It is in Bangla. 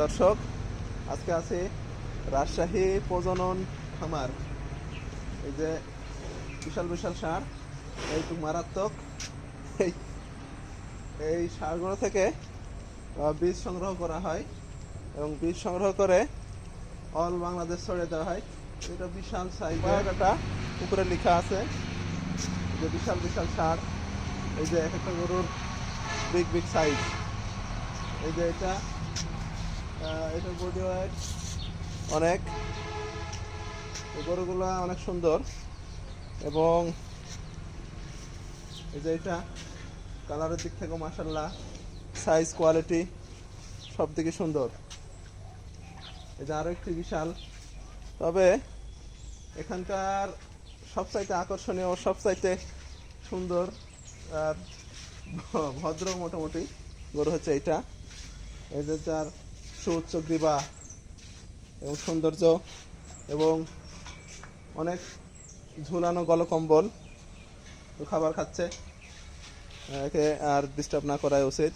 দর্শক, আজকে আছে রাজশাহী প্রজনন খামার। এই যে বিশাল বিশাল ষাঁড়, এইটুকু মারাত্মক। এই এই ষাঁড়গুলো থেকে বীজ সংগ্রহ করা হয় এবং বীজ সংগ্রহ করে অল বাংলাদেশ ছড়িয়ে দেওয়া হয়। এটা বিশাল সাইজ, একটা উপরে লেখা আছে যে বিশাল বিশাল ষাঁড়। এই যে এক একটা গরুর বিগ বিগ সাইজ। এই যে এটার বডি ওয়েট অনেক, এই গরুগুলো অনেক সুন্দর এবং এই যে এটা কালারের দিক থেকে মাশাআল্লাহ, সাইজ কোয়ালিটি সব দিকে সুন্দর। এই যে আরও একটি বিশাল, তবে এখানকার সবচাইতে আকর্ষণীয়, সবচাইতে সুন্দর আর ভদ্র মোটামুটি গরু হচ্ছে এইটা। এই যে তার সুউচ্চ গ্রীবা এবং সৌন্দর্য এবং অনেক ঝুলানো গলকম্বল, খাবার খাচ্ছে, একে আর ডিস্টার্ব না করাই উচিত।